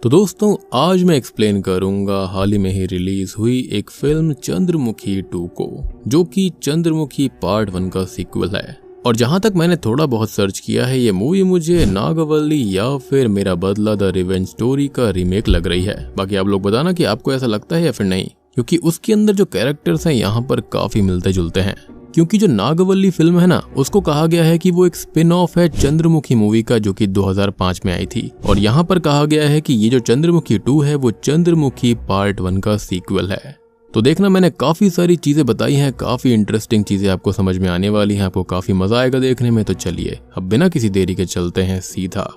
तो दोस्तों आज मैं एक्सप्लेन करूंगा हाल ही में ही रिलीज हुई एक फिल्म चंद्रमुखी 2 को, जो कि चंद्रमुखी पार्ट 1 का सीक्वल है। और जहां तक मैंने थोड़ा बहुत सर्च किया है, ये मूवी मुझे नागावली या फिर मेरा बदला द रिवेंज स्टोरी का रीमेक लग रही है। बाकी आप लोग बताना कि आपको ऐसा लगता है या फिर नहीं, क्योंकि उसके अंदर जो कैरेक्टर्स हैं यहाँ पर काफी मिलते जुलते हैं। क्योंकि जो नागावली फिल्म है ना, उसको कहा गया है कि वो एक स्पिन ऑफ है चंद्रमुखी मूवी का, जो कि 2005 में आई थी। और यहाँ पर कहा गया है कि ये जो चंद्रमुखी 2 है वो चंद्रमुखी पार्ट 1 का सीक्वल है। तो देखना, मैंने काफी सारी चीजें बताई हैं, काफी इंटरेस्टिंग चीजें आपको समझ में आने वाली हैं, आपको काफी मजा आएगा देखने में। तो चलिए अब बिना किसी देरी के चलते हैं सीधा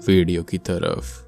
वीडियो की तरफ।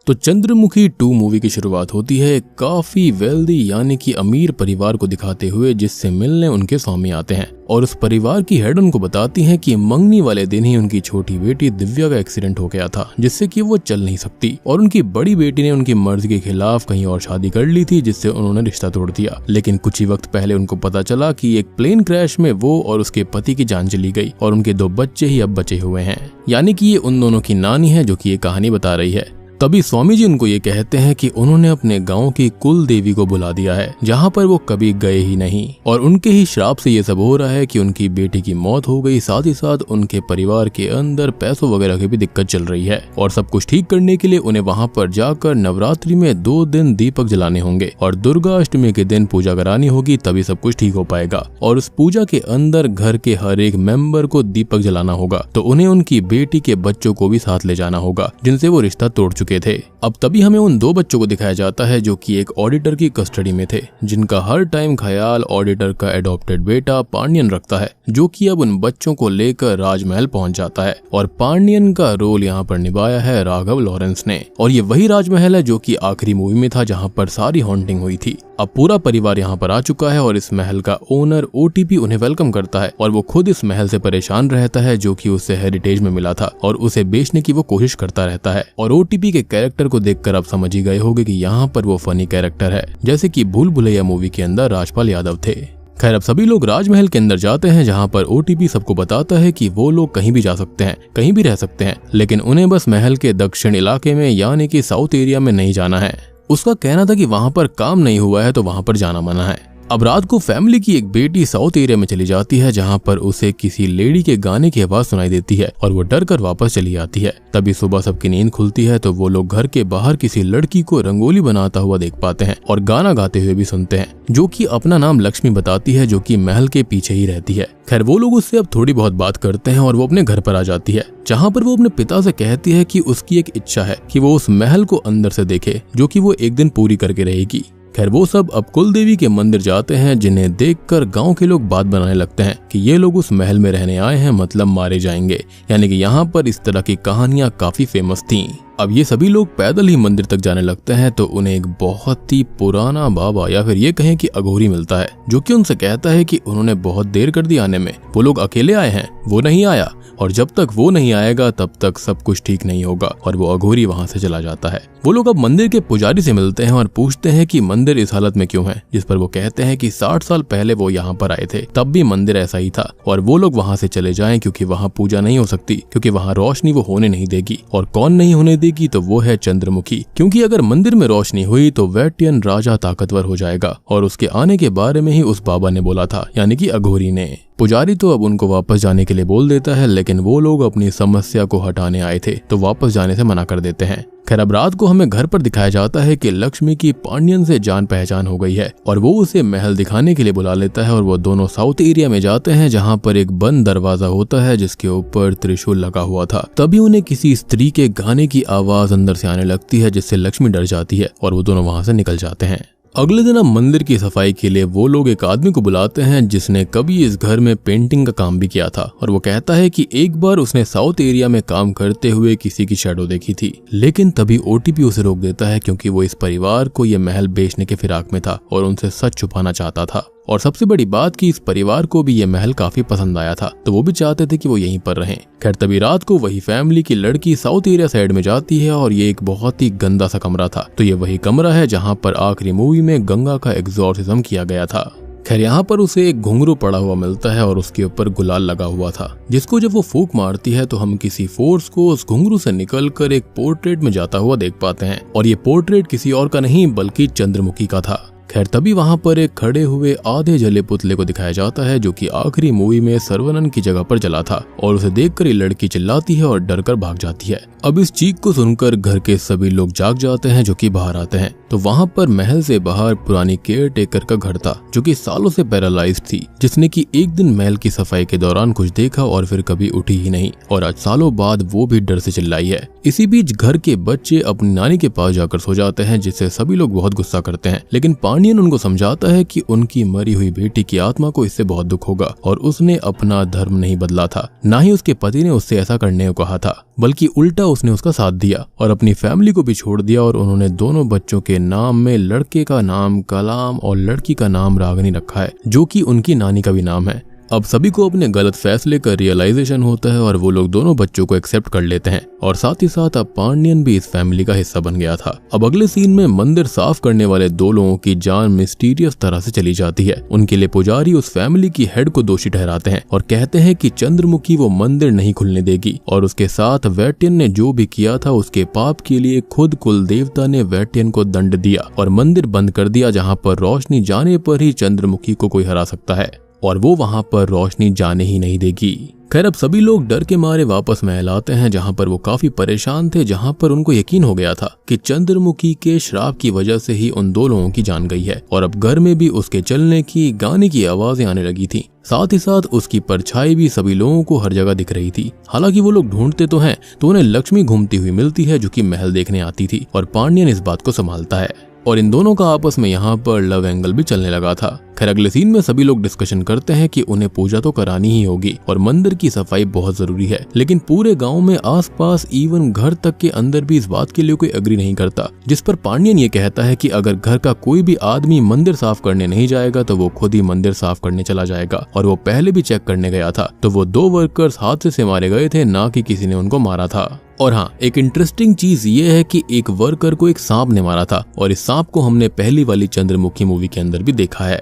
तो चंद्रमुखी 2 मूवी की शुरुआत होती है काफी वेल्दी यानी कि अमीर परिवार को दिखाते हुए, जिससे मिलने उनके स्वामी आते हैं। और उस परिवार की हेड उनको बताती हैं कि मंगनी वाले दिन ही उनकी छोटी बेटी दिव्या का एक्सीडेंट हो गया था, जिससे कि वो चल नहीं सकती। और उनकी बड़ी बेटी ने उनकी मर्जी के खिलाफ कहीं और शादी कर ली थी, जिससे उन्होंने रिश्ता तोड़ दिया। लेकिन कुछ ही वक्त पहले उनको पता चला कि एक प्लेन क्रैश में वो और उसके पति की जान चली गई और उनके 2 बच्चे ही अब बचे हुए हैं। यानी कि ये उन दोनों की नानी है जो कि ये कहानी बता रही है। तभी स्वामी जी उनको ये कहते हैं कि उन्होंने अपने गांव की कुल देवी को बुला दिया है, जहां पर वो कभी गए ही नहीं। और उनके ही श्राप से ये सब हो रहा है कि उनकी बेटी की मौत हो गई, साथ ही साथ उनके परिवार के अंदर पैसों वगैरह की भी दिक्कत चल रही है। और सब कुछ ठीक करने के लिए उन्हें वहां पर जाकर नवरात्रि में 2 दिन दीपक जलाने होंगे और दुर्गा अष्टमी के दिन पूजा करानी होगी, तभी सब कुछ ठीक हो पाएगा। और उस पूजा के अंदर घर के हर एक मेंबर को दीपक जलाना होगा, तो उन्हें उनकी बेटी के बच्चों को भी साथ ले जाना होगा, जिनसे वो रिश्ता तोड़ चुके थे। अब तभी हमें उन 2 बच्चों को दिखाया जाता है जो कि एक ऑडिटर की कस्टडी में थे, जिनका हर टाइम ख्याल ऑडिटर का एडॉप्टेड बेटा पांडियन रखता है, जो कि अब उन बच्चों को लेकर राजमहल पहुंच जाता है। और पांडियन का रोल यहाँ पर निभाया है राघव लॉरेंस ने। और ये वही राजमहल है जो कि आखिरी मूवी में था, जहाँ पर सारी हॉन्टिंग हुई थी। अब पूरा परिवार यहाँ पर आ चुका है और इस महल का ओनर ओटीपी उन्हें वेलकम करता है। और वो खुद इस महल से परेशान रहता है, जो कि उसे हेरिटेज में मिला था, और उसे बेचने की वो कोशिश करता रहता है। और ओटीपी के कैरेक्टर को देखकर आप समझ ही गए होंगे कि यहाँ पर वो फनी कैरेक्टर है, जैसे कि भूल भुलैया मूवी के अंदर राजपाल यादव थे। खैर, अब सभी लोग राजमहल के अंदर जाते हैं, जहाँ पर ओटीपी सबको बताता है कि वो लोग कहीं भी जा सकते हैं, कहीं भी रह सकते हैं, लेकिन उन्हें बस महल के दक्षिण इलाके में यानी कि साउथ एरिया में नहीं जाना है। उसका कहना था कि वहां पर काम नहीं हुआ है, तो वहां पर जाना मना है। अब रात को फैमिली की एक बेटी साउथ एरिया में चली जाती है, जहां पर उसे किसी लेडी के गाने की आवाज सुनाई देती है और वो डर कर वापस चली आती है। तभी सुबह सबकी नींद खुलती है, तो वो लोग घर के बाहर किसी लड़की को रंगोली बनाता हुआ देख पाते हैं और गाना गाते हुए भी सुनते हैं, जो कि अपना नाम लक्ष्मी बताती है, जो कि महल के पीछे ही रहती है। खैर, वो लोग उससे अब थोड़ी बहुत बात करते हैं और वो अपने घर पर आ जाती है, जहाँ पर वो अपने पिता से कहती है कि उसकी एक इच्छा है कि वो उस महल को अंदर से देखे, जो कि वो एक दिन पूरी करके रहेगी। खैर, वो सब अब कुल देवी के मंदिर जाते हैं, जिन्हें देखकर गांव के लोग बात बनाने लगते हैं कि ये लोग उस महल में रहने आए हैं, मतलब मारे जाएंगे। यानी कि यहाँ पर इस तरह की कहानियां काफी फेमस थीं। अब ये सभी लोग पैदल ही मंदिर तक जाने लगते हैं, तो उन्हें एक बहुत ही पुराना बाबा या फिर ये कहें कि अघोरी मिलता है, जो कि उनसे कहता है कि उन्होंने बहुत देर कर दी आने में, वो लोग अकेले आए हैं, वो नहीं आया, और जब तक वो नहीं आएगा तब तक सब कुछ ठीक नहीं होगा। और वो अघोरी वहां से चला जाता है। वो लोग अब मंदिर के पुजारी से मिलते हैं और पूछते हैं कि मंदिर इस हालत में क्यों है, जिस पर वो कहते हैं कि 60 साल पहले वो यहाँ पर आए थे, तब भी मंदिर ऐसा ही था, और वो लोग वहां से चले जाएं क्योंकि वहां पूजा नहीं हो सकती, क्योंकि वहां रोशनी वो होने नहीं देगी। और कौन नहीं होने देगी, तो वो है चंद्रमुखी, क्योंकि अगर मंदिर में रोशनी हुई तो वैटियन राजा ताकतवर हो जाएगा। और उसके आने के बारे में ही उस बाबा ने बोला था, यानी कि अघोरी ने। पुजारी तो अब उनको वापस जाने के लिए बोल देता है, लेकिन वो लोग अपनी समस्या को हटाने आए थे, तो वापस जाने से मना कर देते हैं। खैर, अब रात को हमें घर पर दिखाया जाता है कि लक्ष्मी की पांडियन से जान पहचान हो गई है, और वो उसे महल दिखाने के लिए बुला लेता है। और वो दोनों साउथ एरिया में जाते हैं, जहाँ पर एक बंद दरवाजा होता है, जिसके ऊपर त्रिशूल लगा हुआ था। तभी उन्हें किसी स्त्री के गाने की आवाज अंदर से आने लगती है, जिससे लक्ष्मी डर जाती है और वो दोनों वहां से निकल जाते हैं। अगले दिन अब मंदिर की सफाई के लिए वो लोग एक आदमी को बुलाते हैं, जिसने कभी इस घर में पेंटिंग का काम भी किया था। और वो कहता है कि एक बार उसने साउथ एरिया में काम करते हुए किसी की शैडो देखी थी। लेकिन तभी ओटीपी उसे रोक देता है, क्योंकि वो इस परिवार को ये महल बेचने के फिराक में था और उनसे सच छुपाना चाहता था। और सबसे बड़ी बात कि इस परिवार को भी ये महल काफी पसंद आया था, तो वो भी चाहते थे कि वो यहीं पर रहें। खैर, तभी रात को वही फैमिली की लड़की साउथ एरिया साइड में जाती है, और ये एक बहुत ही गंदा सा कमरा था। तो ये वही कमरा है जहाँ पर आखिरी मूवी में गंगा का एग्जॉर्सिज्म किया गया था। खैर यहाँ पर उसे एक घुंघरू पड़ा हुआ मिलता है और उसके ऊपर गुलाल लगा हुआ था, जिसको जब वो फूंक मारती है तो हम किसी फोर्स को उस घुंघरू से निकलकर एक पोर्ट्रेट में जाता हुआ देख पाते हैं। और ये पोर्ट्रेट किसी और का नहीं बल्कि चंद्रमुखी का था। खैर तभी वहां पर एक खड़े हुए आधे जले पुतले को दिखाया जाता है, जो कि आखिरी मूवी में सर्वनन की जगह पर जला था। और उसे देखकर ये लड़की चिल्लाती है और डरकर भाग जाती है। अब इस चीख को सुनकर घर के सभी लोग जाग जाते हैं, जो कि बाहर आते हैं तो वहां पर महल से बाहर पुरानी केयर टेकर का घर था, जो कि सालों से पैरालाइज्ड थी, जिसने कि एक दिन महल की सफाई के दौरान कुछ देखा और फिर कभी उठी ही नहीं, और आज सालों बाद वो भी डर से चिल्लाई है। इसी बीच घर के बच्चे अपनी नानी के पास जाकर सो जाते हैं, जिससे सभी लोग बहुत गुस्सा करते हैं। लेकिन पांडियन उनको समझाता है कि उनकी मरी हुई बेटी की आत्मा को इससे बहुत दुख होगा और उसने अपना धर्म नहीं बदला था, ना ही उसके पति ने उससे ऐसा करने को कहा था, बल्कि उल्टा उसने उसका साथ दिया और अपनी फैमिली को भी छोड़ दिया। और उन्होंने दोनों बच्चों के नाम में लड़के का नाम कलाम और लड़की का नाम रागनी रखा है, जो कि उनकी नानी का भी नाम है। अब सभी को अपने गलत फैसले का रियलाइजेशन होता है और वो लोग दोनों बच्चों को एक्सेप्ट कर लेते हैं, और साथ ही साथ अब पांडियन भी इस फैमिली का हिस्सा बन गया था। अब अगले सीन में मंदिर साफ करने वाले दो लोगों की जान मिस्टीरियस तरह से चली जाती है। उनके लिए पुजारी उस फैमिली की हेड को दोषी ठहराते हैं और कहते हैं कि चंद्रमुखी वो मंदिर नहीं खुलने देगी, और उसके साथ वैटियन ने जो भी किया था उसके पाप के लिए खुद कुल देवता ने वैटियन को दंड दिया और मंदिर बंद कर दिया, जहाँ पर रोशनी जाने पर ही चंद्रमुखी को कोई हरा सकता है, और वो वहां पर रोशनी जाने ही नहीं देगी। खैर अब सभी लोग डर के मारे वापस महल आते हैं, जहां पर वो काफी परेशान थे, जहां पर उनको यकीन हो गया था कि चंद्रमुखी के श्राप की वजह से ही उन दो लोगों की जान गई है। और अब घर में भी उसके चलने की गाने की आवाजें आने लगी थी, साथ ही साथ उसकी परछाई भी सभी लोगों को हर जगह दिख रही थी। हालांकि वो लोग ढूंढते तो हैं तो उन्हें लक्ष्मी घूमती हुई मिलती है, जो कि महल देखने आती थी, और पांडियन इस बात को संभालता है और इन दोनों का आपस में यहाँ पर लव एंगल भी चलने लगा था। खैर अगले सीन में सभी लोग डिस्कशन करते हैं कि उन्हें पूजा तो करानी ही होगी और मंदिर की सफाई बहुत जरूरी है, लेकिन पूरे गांव में आसपास इवन घर तक के अंदर भी इस बात के लिए कोई एग्री नहीं करता। जिस पर पांडियन ये कहता है कि अगर घर का कोई भी आदमी मंदिर साफ करने नहीं जाएगा तो वो खुद ही मंदिर साफ करने चला जाएगा, और वो पहले भी चेक करने गया था तो वो दो वर्कर्स हादसे से मारे गए थे, ना कि किसी ने उनको मारा था। और हाँ, एक इंटरेस्टिंग चीज ये है कि एक वर्कर को एक सांप ने मारा था, और इस सांप को हमने पहली वाली चंद्रमुखी मूवी के अंदर भी देखा है।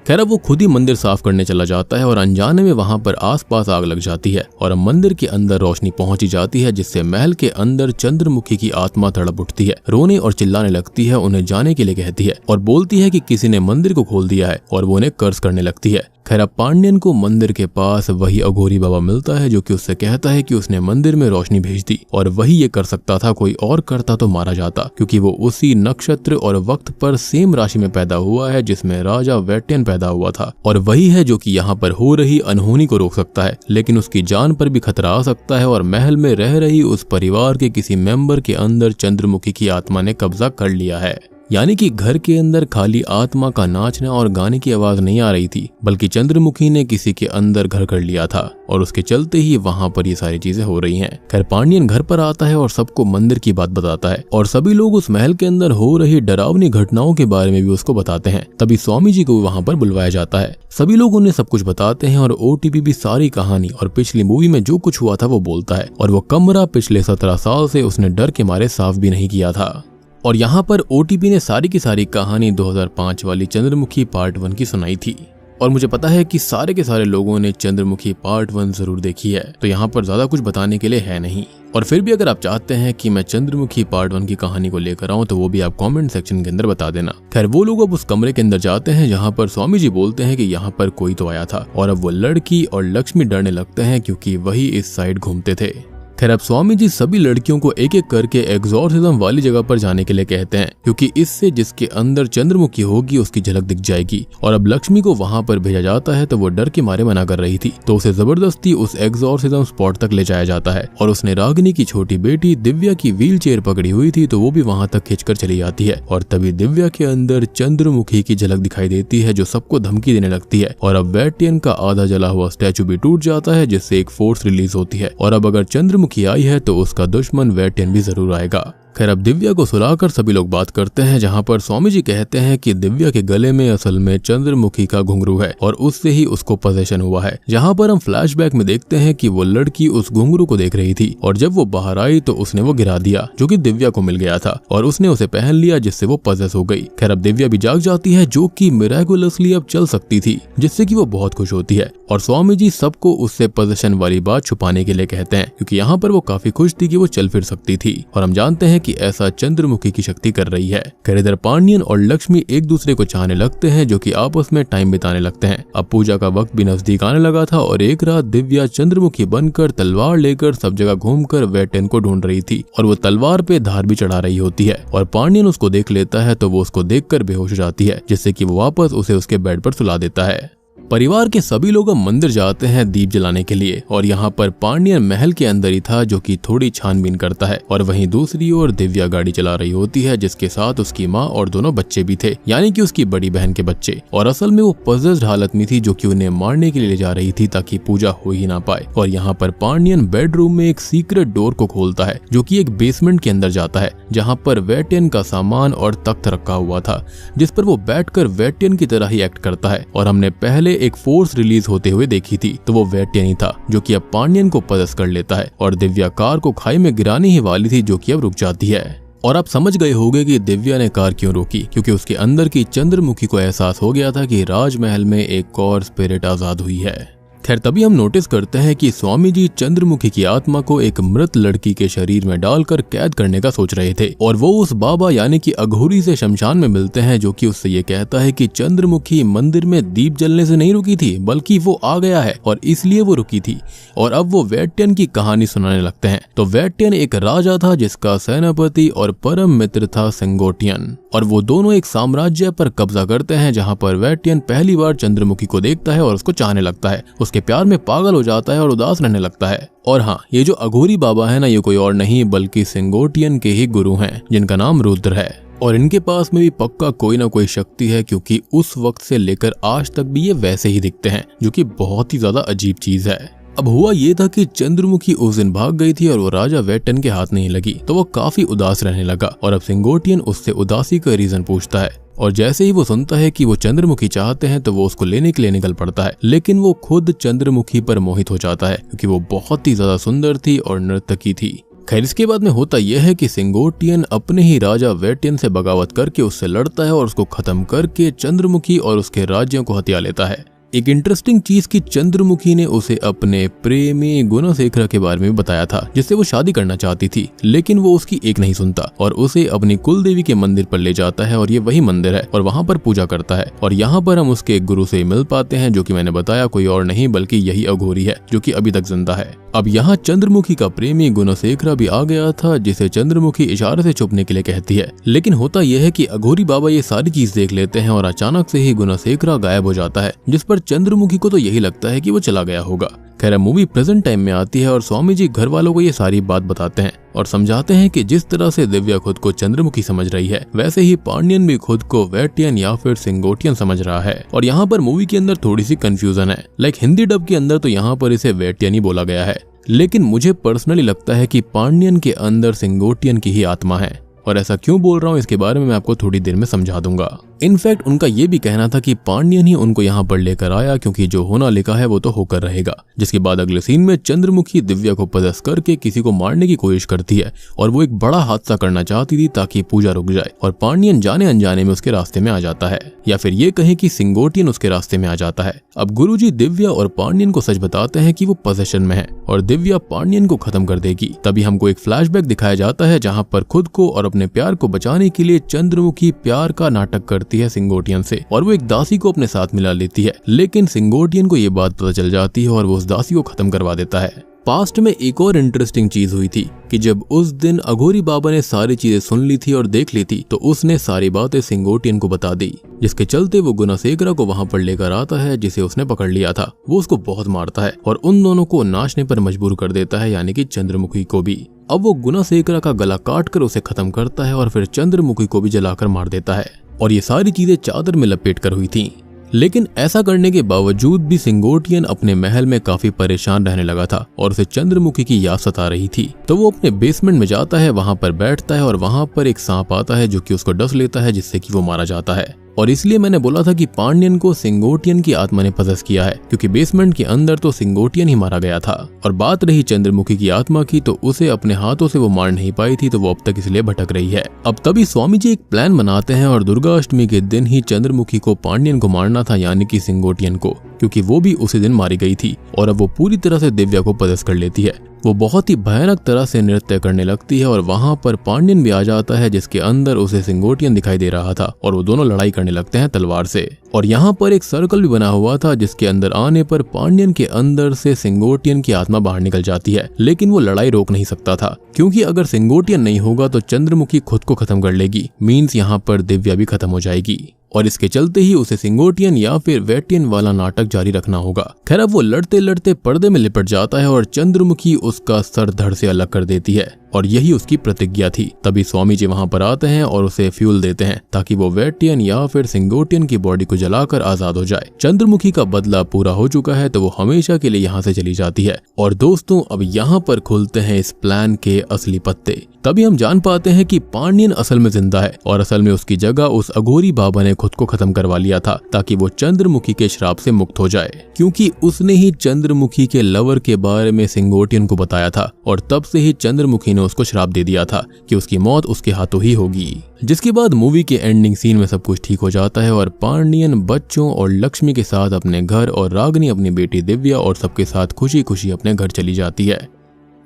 खैर अब वो खुद ही मंदिर साफ करने चला जाता है और अनजाने में वहां पर आसपास आग लग जाती है और अब मंदिर के अंदर रोशनी पहुंची जाती है, जिससे महल के अंदर चंद्रमुखी की आत्मा तड़प उठती है, रोने और चिल्लाने लगती है, उन्हें जाने के लिए कहती है और बोलती है कि किसी ने मंदिर को खोल दिया है, और वो उन्हें कर्ज करने लगती है। खैर अब पांडियन को मंदिर के पास वही अघोरी बाबा मिलता है, जो कि उससे कहता है कि उसने मंदिर में रोशनी भेज दी और वही ये कर सकता था, कोई और करता तो मारा जाता, क्योंकि वो उसी नक्षत्र और वक्त पर सेम राशि में पैदा हुआ है जिसमें राजा वैटियन पैदा हुआ था, और वही है जो कि यहाँ पर हो रही अनहोनी को रोक सकता है, लेकिन उसकी जान पर भी खतरा आ सकता है और महल में रह रही उस परिवार के किसी मेंबर के अंदर चंद्रमुखी की आत्मा ने कब्जा कर लिया है। यानी कि घर के अंदर खाली आत्मा का नाचना और गाने की आवाज नहीं आ रही थी, बल्कि चंद्रमुखी ने किसी के अंदर घर कर लिया था, और उसके चलते ही वहां पर ये सारी चीजें हो रही हैं। खैर पांडियन घर पर आता है और सबको मंदिर की बात बताता है, और सभी लोग उस महल के अंदर हो रही डरावनी घटनाओं के बारे में भी उसको बताते हैं। तभी स्वामी जी को वहां पर बुलवाया जाता है। सभी लोग उन्हें सब कुछ बताते हैं और ओटीपी भी सारी कहानी और पिछली मूवी में जो कुछ हुआ था वो बोलता है, और वो कमरा पिछले 17 साल से उसने डर के मारे साफ भी नहीं किया था। और यहाँ पर ओटीपी ने सारी की सारी कहानी 2005 वाली चंद्रमुखी पार्ट 1 की सुनाई थी, और मुझे पता है कि सारे के सारे लोगों ने चंद्रमुखी पार्ट 1 जरूर देखी है, तो यहाँ पर ज्यादा कुछ बताने के लिए है नहीं। और फिर भी अगर आप चाहते हैं कि मैं चंद्रमुखी पार्ट 1 की कहानी को लेकर आऊं तो वो भी आप कमेंट सेक्शन के अंदर बता देना। खैर वो लोग अब उस कमरे के अंदर जाते हैं जहाँ पर स्वामी जी बोलते हैं कि यहाँ पर कोई तो आया था, और अब वो लड़की और लक्ष्मी डरने लगते हैं क्योंकि वही इस साइड घूमते थे। खैर अब स्वामी जी सभी लड़कियों को एक एक करके एग्जॉर्सिज्म वाली जगह पर जाने के लिए कहते हैं, क्योंकि इससे जिसके अंदर चंद्रमुखी होगी उसकी झलक दिख जाएगी। और अब लक्ष्मी को वहां पर भेजा जाता है तो वो डर के मारे मना कर रही थी, तो उसे जबरदस्ती उस एग्जॉर्सिज्म स्पॉट तक ले जाया जाता है, और उसने रागिनी की छोटी बेटी दिव्या की व्हील चेयर पकड़ी हुई थी तो वो भी वहां तक खींचकर चली जाती है, और तभी दिव्या के अंदर चंद्रमुखी की झलक दिखाई देती है जो सबको धमकी देने लगती है। और अब वैटियन का आधा जला हुआ स्टैचू भी टूट जाता है, जिससे एक फोर्स रिलीज होती है, और अब अगर चंद्रमुखी आई है तो उसका दुश्मन वैटियन भी जरूर आएगा। खैर अब दिव्या को सुलाकर सभी लोग बात करते हैं, जहाँ पर स्वामी जी कहते हैं कि दिव्या के गले में असल में चंद्रमुखी का घुंघरू है और उससे ही उसको पोजेशन हुआ है। जहाँ पर हम फ्लैशबैक में देखते हैं कि वो लड़की उस घुंघरू को देख रही थी और जब वो बाहर आई तो उसने वो गिरा दिया जो कि दिव्या को मिल गया था और उसने उसे पहन लिया जिससे वो पजेस हो गई। खैर अब दिव्या भी जाग जाती है जो कि मिराकुलसली अब चल सकती थी, जिससे कि वो बहुत खुश होती है और स्वामी जी सबको उससे पोजेशन वाली बात छुपाने के लिए कहते हैं, क्योंकि यहाँ पर वो काफी खुश थी कि वो चल फिर सकती थी और हम जानते हैं कि ऐसा चंद्रमुखी की शक्ति कर रही है। खैर इधर पांडियन और लक्ष्मी एक दूसरे को चाहने लगते हैं, जो कि आपस में टाइम बिताने लगते हैं। अब पूजा का वक्त भी नजदीक आने लगा था और एक रात दिव्या चंद्रमुखी बनकर तलवार लेकर सब जगह घूमकर वेटेन को ढूंढ रही थी और वो तलवार पे धार भी चढ़ा रही होती है और पांडियन उसको देख लेता है तो वो उसको देखकर बेहोश हो जाती है, जिससे कि वो वापस उसे उसके बेड पर सुला देता है। परिवार के सभी लोग मंदिर जाते हैं दीप जलाने के लिए और यहाँ पर पांडियन महल के अंदर ही था जो कि थोड़ी छानबीन करता है और वहीं दूसरी ओर दिव्या गाड़ी चला रही होती है, जिसके साथ उसकी माँ और दोनों बच्चे भी थे, यानी कि उसकी बड़ी बहन के बच्चे। और असल में वो पजेस्ड हालत में थी जो कि उन्हें मारने के लिए ले जा रही थी ताकि पूजा हो ही ना पाए। और यहाँ पर पांडियन बेडरूम में एक सीक्रेट डोर को खोलता है जो कि एक बेसमेंट के अंदर जाता है, जहाँ पर वेटियन का सामान और तख्त रखा हुआ था, जिस पर वो बैठकर वेटियन की तरह ही एक्ट करता है। और हमने पहले एक फोर्स रिलीज होते हुए देखी थी तो वो वेटियन ही था, जो कि अब पांडियन को पदस कर लेता है और दिव्या कार को खाई में गिराने ही वाली थी जो कि अब रुक जाती है। और आप समझ गए होंगे कि दिव्या ने कार क्यों रोकी, क्योंकि उसके अंदर की चंद्रमुखी को एहसास हो गया था कि राजमहल में एक और स्पिरिट आजाद हुई है। खैर तभी हम नोटिस करते हैं कि स्वामी जी चंद्रमुखी की आत्मा को एक मृत लड़की के शरीर में डालकर कैद करने का सोच रहे थे और वो उस बाबा यानी कि अघोरी से शमशान में मिलते हैं, जो कि उससे ये कहता है कि चंद्रमुखी मंदिर में दीप जलने से नहीं रुकी थी बल्कि वो आ गया है और इसलिए वो रुकी थी। और अब वो वेटियन की कहानी सुनाने लगते हैं। तो वेटियन एक राजा था जिसका सेनापति और परम मित्र था सेंगोटियन और वो दोनों एक साम्राज्य पर कब्जा करते हैं, जहाँ पर वेटियन पहली बार चंद्रमुखी को देखता है और उसको चाहने लगता है, उसके प्यार में पागल हो जाता है और उदास रहने लगता है। और हाँ, ये जो अघोरी बाबा है ना, ये कोई और नहीं बल्कि सेंगोटियन के ही गुरु हैं, जिनका नाम रुद्र है और इनके पास में भी पक्का कोई ना कोई शक्ति है, क्योंकि उस वक्त से लेकर आज तक भी ये वैसे ही दिखते हैं, जो कि बहुत ही ज्यादा अजीब चीज है। अब हुआ ये था कि चंद्रमुखी उस दिन भाग गई थी और वो राजा वेटन के हाथ नहीं लगी, तो वो काफी उदास रहने लगा और अब सेंगोटियन उससे उदासी का रीजन पूछता है। और जैसे ही वो सुनता है कि वो चंद्रमुखी चाहते हैं तो वो उसको लेने के लिए निकल पड़ता है, लेकिन वो खुद चंद्रमुखी पर मोहित हो जाता है क्योंकि वो बहुत ही ज्यादा सुंदर थी और नर्तकी थी। खैर इसके बाद में होता यह है कि सेंगोटियन अपने ही राजा वेटियन से बगावत करके उससे लड़ता है और उसको खत्म करके चंद्रमुखी और उसके राज्यों को हथिया लेता है। एक इंटरेस्टिंग चीज की चंद्रमुखी ने उसे अपने प्रेमी गुणशेखर के बारे में बताया था, जिससे वो शादी करना चाहती थी, लेकिन वो उसकी एक नहीं सुनता और उसे अपनी कुल देवी के मंदिर पर ले जाता है और ये वही मंदिर है और वहाँ पर पूजा करता है। और यहाँ पर हम उसके गुरु से मिल पाते हैं, जो कि मैंने बताया कोई और नहीं बल्कि यही अघोरी है, जो कि अभी तक जिंदा है। अब यहाँ चंद्रमुखी का प्रेमी गुणशेखर भी आ गया था, जिसे चंद्रमुखी इशारे से छुपने के लिए कहती है, लेकिन होता यह है कि अघोरी बाबा ये सारी चीज देख लेते हैं और अचानक से ही गुणशेखर गायब हो जाता है, जिस पर चंद्रमुखी को तो यही लगता है कि वो चला गया होगा। खैर मूवी प्रेजेंट टाइम में आती है और स्वामी जी घर वालों को ये सारी बात बताते हैं और समझाते हैं कि जिस तरह से दिव्या खुद को चंद्रमुखी समझ रही है, वैसे ही पांडियन भी खुद को वेटियन या फिर सेंगोटियन समझ रहा है। और यहाँ पर मूवी के अंदर थोड़ी सी कंफ्यूजन है, लाइक हिंदी डब के अंदर तो यहाँ पर इसे वेटियन ही बोला गया है, लेकिन मुझे पर्सनली लगता है कि पांडियन के अंदर सेंगोटियन की ही आत्मा है। और ऐसा क्यों बोल रहा हूँ इसके बारे में मैं आपको थोड़ी देर में समझा दूंगा। इनफैक्ट उनका ये भी कहना था कि पांडियन ही उनको यहाँ पर लेकर आया, क्योंकि जो होना लिखा है वो तो होकर रहेगा। जिसके बाद अगले सीन में चंद्रमुखी दिव्या को पदस्थ करके किसी को मारने की कोशिश करती है और वो एक बड़ा हादसा करना चाहती थी ताकि पूजा रुक जाए और पांडियन जाने अनजाने में उसके रास्ते में आ जाता है, या फिर ये कहे कि सेंगोटियन उसके रास्ते में आ जाता है। अब गुरुजी दिव्या और पांडियन को सच बताते हैं कि वो पोजेशन में है और दिव्या पांडियन को खत्म कर देगी। तभी हमको एक फ्लैशबैक दिखाया जाता है जहाँ पर खुद को और अपने प्यार को बचाने के लिए चंद्रमुखी प्यार का नाटक करती है सेंगोटियन से और वो एक दासी को अपने साथ मिला लेती है, लेकिन सेंगोटियन को ये बात पता चल जाती है और वो उस दासी को खत्म करवा देता है। पास्ट में एक और इंटरेस्टिंग चीज हुई थी कि जब उस दिन अघोरी बाबा ने सारी चीजें सुन ली थी और देख ली थी, तो उसने सारी बातें सेंगोटियन को बता दी, जिसके चलते वो गुणशेखर को वहां पर लेकर आता है, जिसे उसने पकड़ लिया था। वो उसको बहुत मारता है और उन दोनों को नाचने पर मजबूर कर देता है, यानी कि चंद्रमुखी को भी। अब वो गुणशेखर का गला काट कर उसे खत्म करता है और फिर चंद्रमुखी को भी जलाकर मार देता है। और ये सारी चीजें चादर में लपेट कर हुई थी। लेकिन ऐसा करने के बावजूद भी सिंगोटियन अपने महल में काफी परेशान रहने लगा था और उसे चंद्रमुखी की याद सता रही थी। तो वो अपने बेसमेंट में जाता है, वहां पर बैठता है और वहां पर एक सांप आता है जो कि उसको डस लेता है, जिससे कि वो मारा जाता है। और इसलिए मैंने बोला था कि पांड्यन को सिंगोटियन की आत्मा ने पजेस किया है, क्योंकि बेसमेंट के अंदर तो सिंगोटियन ही मारा गया था। और बात रही चंद्रमुखी की आत्मा की, तो उसे अपने हाथों से वो मार नहीं पाई थी, तो वो अब तक इसलिए भटक रही है। अब तभी स्वामी जी एक प्लान बनाते हैं और दुर्गा अष्टमी के दिन ही चंद्रमुखी को पांड्यन को मारना था, यानी कि सिंगोटियन को, क्योंकि वो भी उसी दिन मारी गई थी। और अब वो पूरी तरह से दिव्या को पजेस कर लेती है। वो बहुत ही भयानक तरह से नृत्य करने लगती है और वहां पर पांड्यन भी आ जाता है, जिसके अंदर उसे सिंगोटियन दिखाई दे रहा था और वो दोनों लड़ाई करने लगते हैं तलवार से। और यहाँ पर एक सर्कल भी बना हुआ था, जिसके अंदर आने पर पांड्यन के अंदर से सिंगोटियन की आत्मा बाहर निकल जाती है, लेकिन वो लड़ाई रोक नहीं सकता था, क्योंकि अगर सिंगोटियन नहीं होगा तो चंद्रमुखी खुद को खत्म कर लेगी, मीन्स यहाँ पर दिव्या भी खत्म हो जाएगी। और इसके चलते ही उसे सिंगोटियन या फिर वेटियन वाला नाटक जारी रखना होगा। खैर अब वो लड़ते लड़ते पर्दे में लिपट जाता है और चंद्रमुखी उसका सर धड़ से अलग कर देती है, और यही उसकी प्रतिज्ञा थी। तभी स्वामी जी वहां पर आते हैं और उसे फ्यूल देते हैं ताकि वो वेटियन या फिर सिंगोटियन की बॉडी को जलाकर आजाद हो जाए। चंद्रमुखी का बदला पूरा हो चुका है, तो वो हमेशा के लिए यहाँ से चली जाती है। और दोस्तों अब यहाँ पर खुलते हैं इस प्लान के असली पत्ते। तभी हम जान पाते हैं कि पांड्यन असल में जिंदा है और असल में उसकी जगह उस अघोरी बाबा ने खुद को खत्म करवा लिया था, ताकि वो चंद्रमुखी के श्राप से मुक्त हो जाए, क्योंकि उसने ही चंद्रमुखी के लवर के बारे में सिंगोटियन को बताया था। और तब से ही चंद्रमुखी ने उसको श्राप दे दिया था कि उसकी मौत उसके हाथों ही होगी। जिसके बाद मूवी के एंडिंग सीन में सब कुछ ठीक हो जाता है और पांड्यन बच्चों और लक्ष्मी के साथ अपने घर और रागिनी अपनी बेटी दिव्या और सबके साथ खुशी खुशी अपने घर चली जाती है।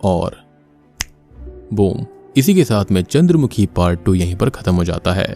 और बूम, इसी के साथ में चंद्रमुखी पार्ट 2 यहीं पर खत्म हो जाता है।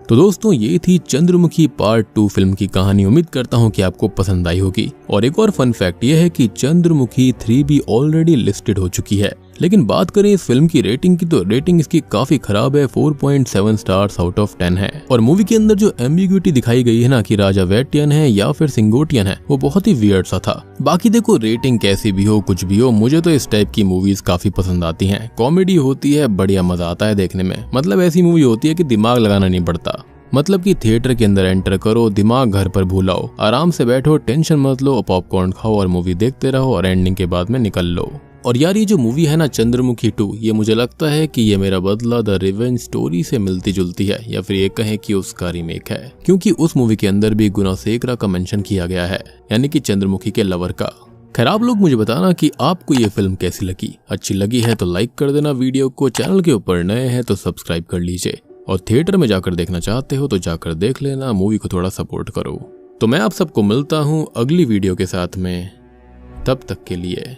तो दोस्तों ये थी चंद्रमुखी पार्ट 2 फिल्म की कहानी। उम्मीद करता हूँ कि आपको पसंद आई होगी। और एक और फन फैक्ट ये है कि चंद्रमुखी 3 भी ऑलरेडी लिस्टेड हो चुकी है। लेकिन बात करें इस फिल्म की रेटिंग की, तो रेटिंग इसकी काफी खराब है, 4.7 स्टार्स आउट ऑफ 10 है। और मूवी के अंदर जो एम्बिग्यूटी दिखाई गई है ना कि राजा वेटियन है या फिर सिंगोटियन है, वो बहुत ही वियर्ड सा था। बाकी देखो रेटिंग कैसी भी हो, कुछ भी हो, मुझे तो इस टाइप की मूवीज काफी पसंद आती हैं। कॉमेडी होती है, बढ़िया मजा आता है देखने में। मतलब ऐसी मूवी होती है कि दिमाग लगाना नहीं पड़ता। मतलब कि थिएटर के अंदर एंटर करो, दिमाग घर पर भूलाओ, आराम से बैठो, टेंशन मत लो, पॉपकॉर्न खाओ और मूवी देखते रहो और एंडिंग के बाद में निकल लो। और यार ये जो मूवी है ना चंद्रमुखी 2, ये मुझे लगता है कि ये मेरा बदला द रिवेंज स्टोरी से मिलती जुलती है, या फिर ये कहें कि उसका रीमेक है, क्योंकि उस मूवी के अंदर भी गुनासेकरा का मेंशन किया गया है, यानी कि चंद्रमुखी के लवर का। खैर आप लोग मुझे बताना कि आपको ये फिल्म कैसी लगी। अच्छी लगी है तो लाइक कर देना वीडियो को, चैनल के ऊपर नए हैं तो सब्सक्राइब कर लीजिए, और थिएटर में जाकर देखना चाहते हो तो जाकर देख लेना, मूवी को थोड़ा सपोर्ट करो। तो मैं आप सबको मिलता हूँ अगली वीडियो के साथ में, तब तक के लिए